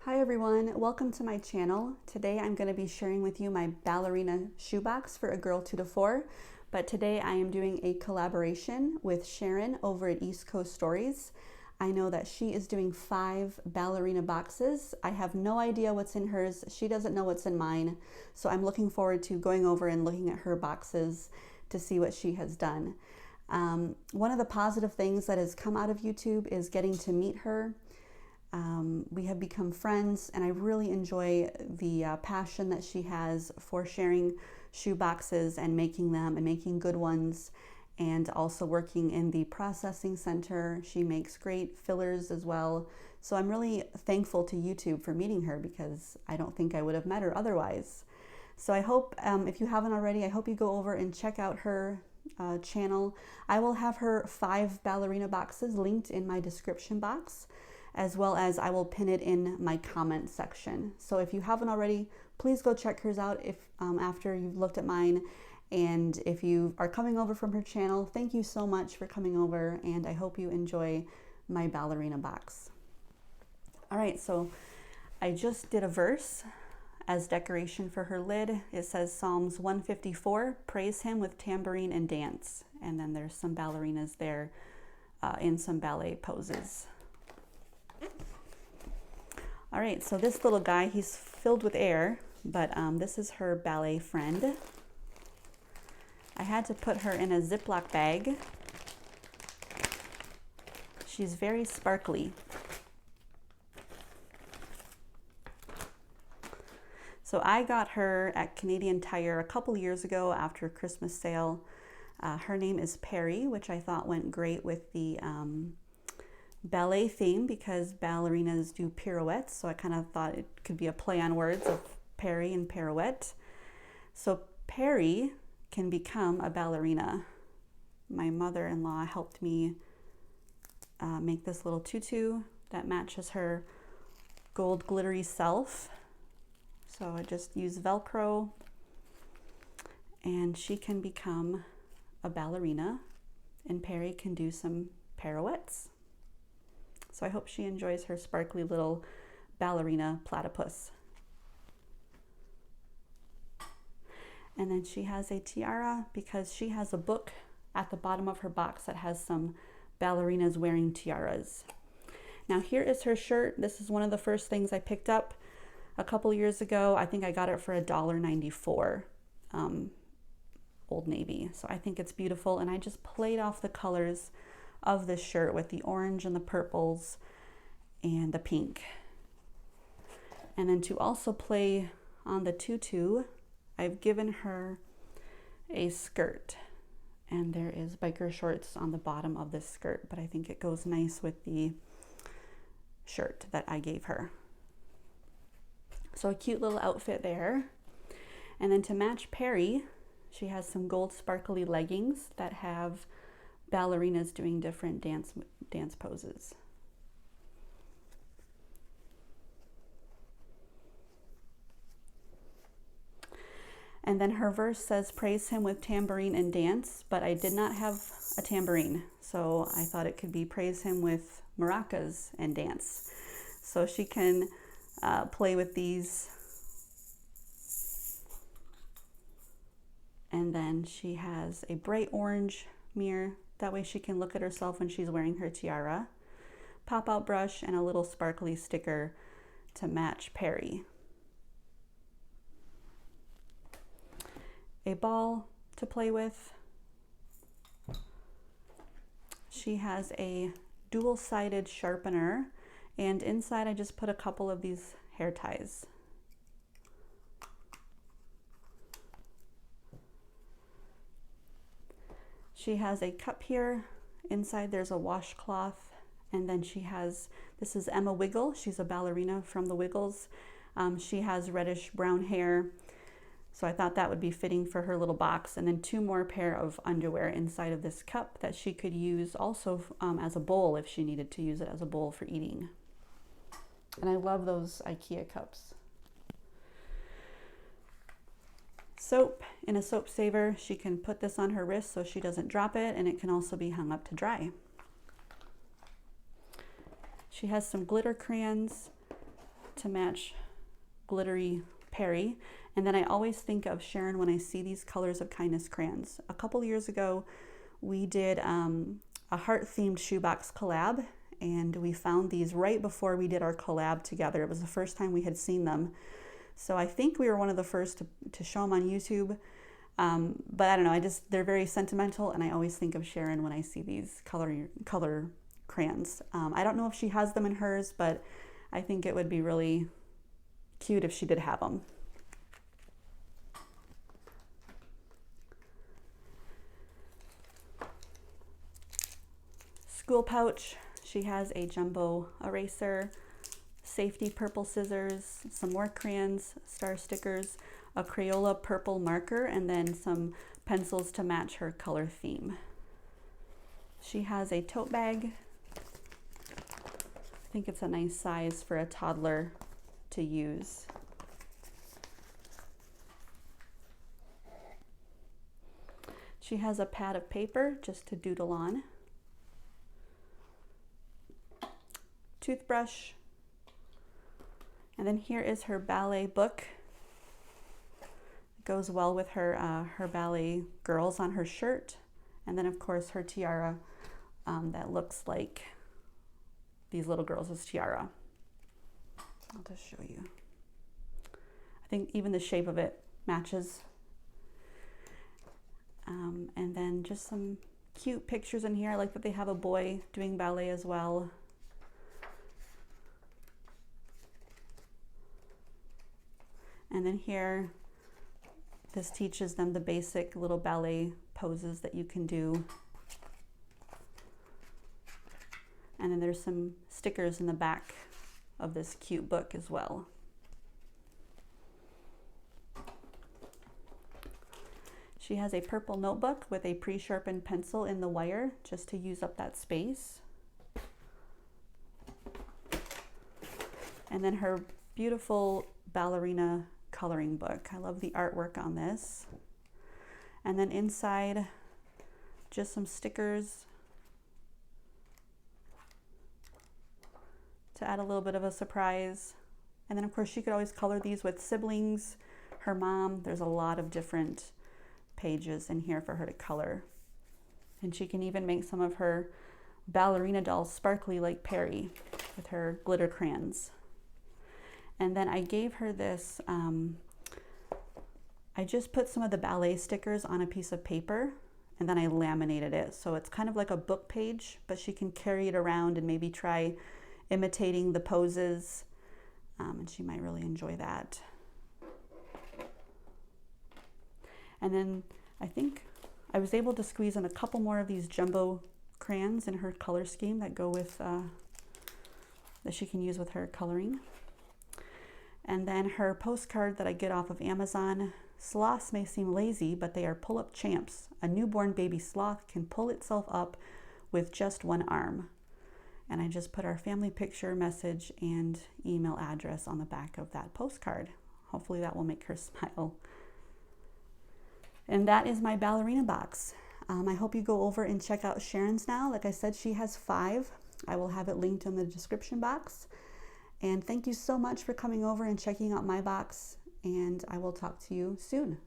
Hi everyone, welcome to my channel. Today I'm going to be sharing with you my ballerina shoebox for a girl 2 to 4, but today I am doing a collaboration with Sharon over at East Coast Stories. I know that she is doing 5 ballerina boxes. I have no idea what's in hers. She doesn't know what's in mine, so I'm looking forward to going over and looking at her boxes to see what she has done. One of the positive things that has come out of YouTube is getting to meet her. We have become friends, and I really enjoy the passion that she has for sharing shoe boxes and making them and making good ones, and also working in the processing center. She makes great fillers as well. So I'm really thankful to YouTube for meeting her, because I don't think I would have met her otherwise. So I hope, if you haven't already, I hope you go over and check out her channel. I will have her 5 ballerina boxes linked in my description box, as well as I will pin it in my comment section. So if you haven't already, please go check hers out if after you've looked at mine. And if you are coming over from her channel, thank you so much for coming over, and I hope you enjoy my ballerina box. All right, so I just did a verse as decoration for her lid. It says Psalms 154, praise him with tambourine and dance. And then there's some ballerinas there in some ballet poses. All right, so this little guy, he's filled with air, but this is her ballet friend. I had to put her in a Ziploc bag. She's very sparkly. So I got her at Canadian Tire a couple years ago after a Christmas sale. Her name is Perry, which I thought went great with the ballet theme, because ballerinas do pirouettes, so I kind of thought it could be a play on words of Perry and pirouette. So Perry can become a ballerina. My mother-in-law helped me make this little tutu that matches her gold glittery self. So I just use Velcro, and she can become a ballerina, and Perry can do some pirouettes. So I hope she enjoys her sparkly little ballerina platypus. And then she has a tiara, because she has a book at the bottom of her box that has some ballerinas wearing tiaras. Now here is her shirt. This is one of the first things I picked up a couple years ago. I think I got it for $1.94, Old Navy. So I think it's beautiful, and I just played off the colors of this shirt with the orange and the purples and the pink. And then to also play on the tutu, I've given her a skirt, and there is biker shorts on the bottom of this skirt, but I think it goes nice with the shirt that I gave her. So a cute little outfit there. And then to match Perry, she has some gold sparkly leggings that have ballerinas doing different dance poses. And then her verse says, praise him with tambourine and dance, but I did not have a tambourine, so I thought it could be praise him with maracas and dance. So she can play with these. And then she has a bright orange mirror. That way she can look at herself when she's wearing her tiara. Pop-out brush and a little sparkly sticker to match Perry. A ball to play with. She has a dual-sided sharpener, and inside I just put a couple of these hair ties. She has a cup here. Inside there's a washcloth, and then she has, this is Emma Wiggle. She's a ballerina from the Wiggles. She has reddish brown hair, so I thought that would be fitting for her little box. And then 2 more pair of underwear inside of this cup that she could use also as a bowl if she needed to use it as a bowl for eating. And I love those IKEA cups. Soap in a soap saver. She can put this on her wrist so she doesn't drop it, and it can also be hung up to dry. She has some glitter crayons to match glittery Perry. And then I always think of Sharon when I see these Colors of Kindness crayons. A couple years ago, we did a heart-themed shoebox collab, and we found these right before we did our collab together. It was the first time we had seen them. So I think we were one of the first to show them on YouTube. But I don't know, they're very sentimental, and I always think of Sharon when I see these color crayons. I don't know if she has them in hers, but I think it would be really cute if she did have them. School pouch. She has a jumbo eraser, safety purple scissors, some more crayons, star stickers, a Crayola purple marker, and then some pencils to match her color theme. She has a tote bag. I think it's a nice size for a toddler to use. She has a pad of paper just to doodle on. Toothbrush. And then here is her ballet book. It goes well with her ballet girls on her shirt. And then of course her tiara that looks like these little girls' tiara. I'll just show you. I think even the shape of it matches. And then just some cute pictures in here. I like that they have a boy doing ballet as well. And then here, this teaches them the basic little ballet poses that you can do. And then there's some stickers in the back of this cute book as well. She has a purple notebook with a pre-sharpened pencil in the wire just to use up that space. And then her beautiful ballerina coloring book. I love the artwork on this. And then inside, just some stickers to add a little bit of a surprise. And then of course she could always color these with siblings, her mom. There's a lot of different pages in here for her to color. And she can even make some of her ballerina dolls sparkly like Perry with her glitter crayons. And then I gave her this, I just put some of the ballet stickers on a piece of paper and then I laminated it. So it's kind of like a book page, but she can carry it around and maybe try imitating the poses. And she might really enjoy that. And then I think I was able to squeeze in a couple more of these jumbo crayons in her color scheme that go with, that she can use with her coloring. And then her postcard that I get off of Amazon. Sloths may seem lazy, but they are pull-up champs. A newborn baby sloth can pull itself up with just one arm. And I just put our family picture, message, and email address on the back of that postcard. Hopefully that will make her smile. And that is my ballerina box. I hope you go over and check out Sharon's now. Like I said, she has 5. I will have it linked in the description box. And thank you so much for coming over and checking out my box. And I will talk to you soon.